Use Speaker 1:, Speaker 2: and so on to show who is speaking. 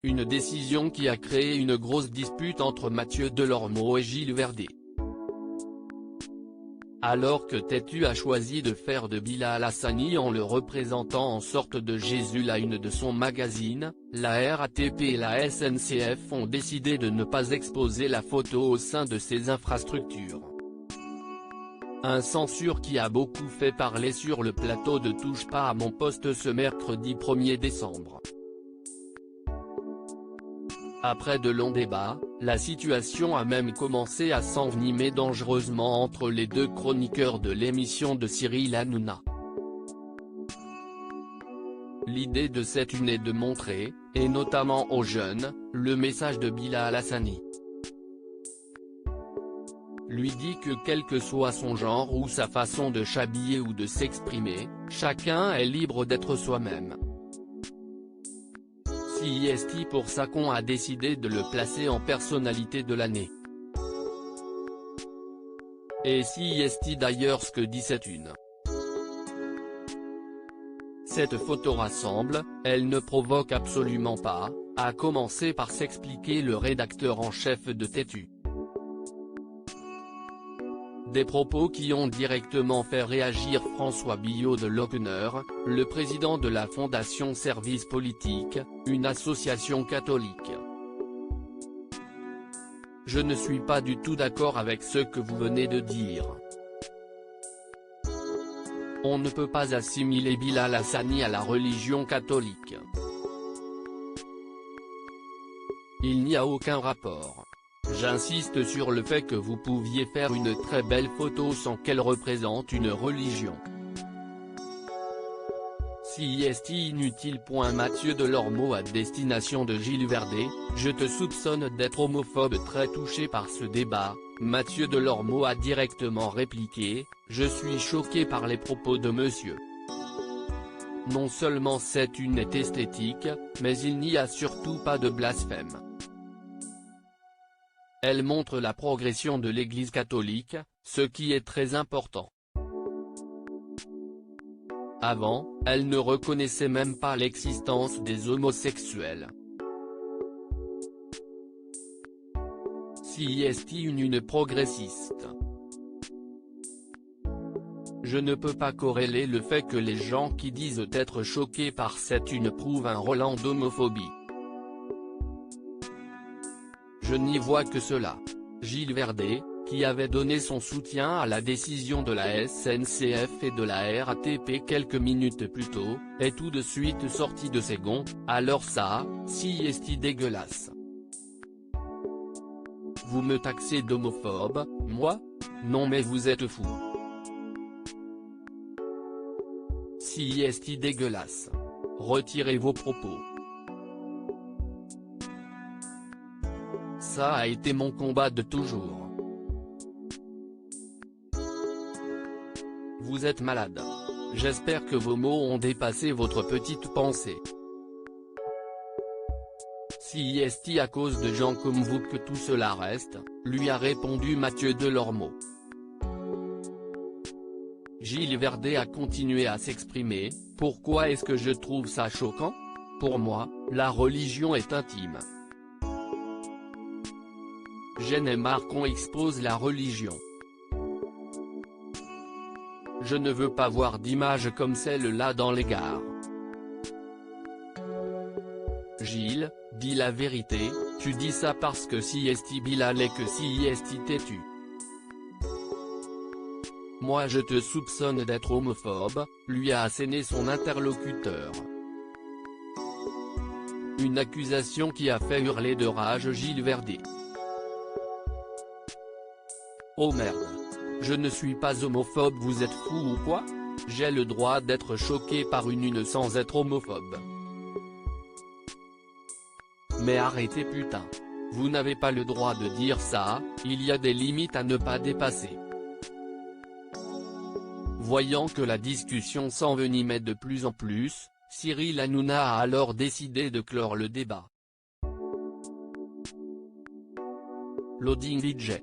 Speaker 1: une décision qui a créé une grosse dispute entre Mathieu Delormeau et Gilles Verdet. Alors que Tétu a choisi de faire de Bilal Hassani en le représentant en sorte de Jésus la une de son magazine, la RATP et la SNCF ont décidé de ne pas exposer la photo au sein de ces infrastructures. Un censure qui a beaucoup fait parler sur le plateau de Touche pas à mon poste ce mercredi 1er décembre. Après de longs débats, la situation a même commencé à s'envenimer dangereusement entre les deux chroniqueurs de l'émission de Cyril Hanouna. L'idée de cette une est de montrer, et notamment aux jeunes, le message de Bilal Hassani. Lui dit que quel que soit son genre ou sa façon de s'habiller ou de s'exprimer, chacun est libre d'être soi-même. CIST pour ça qu'on a décidé de le placer en personnalité de l'année. Et CIST d'ailleurs ce que dit cette une. Cette photo rassemble, elle ne provoque absolument pas, à commencer par s'expliquer le rédacteur en chef de Tétu. Des propos qui ont directement fait réagir François Billot de Lochner, le président de la Fondation Service Politique, une association catholique. Je ne suis pas du tout d'accord avec ce que vous venez de dire. On ne peut pas assimiler Bilal Hassani à la religion catholique. Il n'y a aucun rapport. J'insiste sur le fait que vous pouviez faire une très belle photo sans qu'elle représente une religion. CIST inutile. Mathieu Delormeau à destination de Gilles Verdet, je te soupçonne d'être homophobe. Très touché par ce débat, Mathieu Delormeau a directement répliqué, je suis choqué par les propos de monsieur. Non seulement cette une est esthétique, mais il n'y a surtout pas de blasphème. Elle montre la progression de l'Église catholique, ce qui est très important. Avant, elle ne reconnaissait même pas l'existence des homosexuels. CIST une progressiste. Je ne peux pas corréler le fait que les gens qui disent être choqués par cette une prouvent un relent d'homophobie. Je n'y vois que cela. Gilles Verdet, qui avait donné son soutien à la décision de la SNCF et de la RATP quelques minutes plus tôt, est tout de suite sorti de ses gonds, alors ça, CIST dégueulasse. Vous me taxez d'homophobe, moi? Non mais vous êtes fou. CIST dégueulasse. Retirez vos propos. Ça a été mon combat de toujours. Vous êtes malade. J'espère que vos mots ont dépassé votre petite pensée. CIST à cause de gens comme vous que tout cela reste, lui a répondu Mathieu Delormeau. Gilles Verdet a continué à s'exprimer, pourquoi est-ce que je trouve ça choquant? Pour moi, la religion est intime. J'en ai marre qu'on expose la religion. Je ne veux pas voir d'images comme celle-là dans les gares. Gilles, dis la vérité, tu dis ça parce que CIST Bilal et que CIST Tétu. Moi je te soupçonne d'être homophobe, lui a asséné son interlocuteur. Une accusation qui a fait hurler de rage Gilles Verdet. Oh merde. Je ne suis pas homophobe, vous êtes fou ou quoi? J'ai le droit d'être choqué par une sans être homophobe. Mais arrêtez putain. Vous n'avez pas le droit de dire ça, il y a des limites à ne pas dépasser. Voyant que la discussion s'envenimait de plus en plus, Cyril Hanouna a alors décidé de clore le débat. Loading DJ.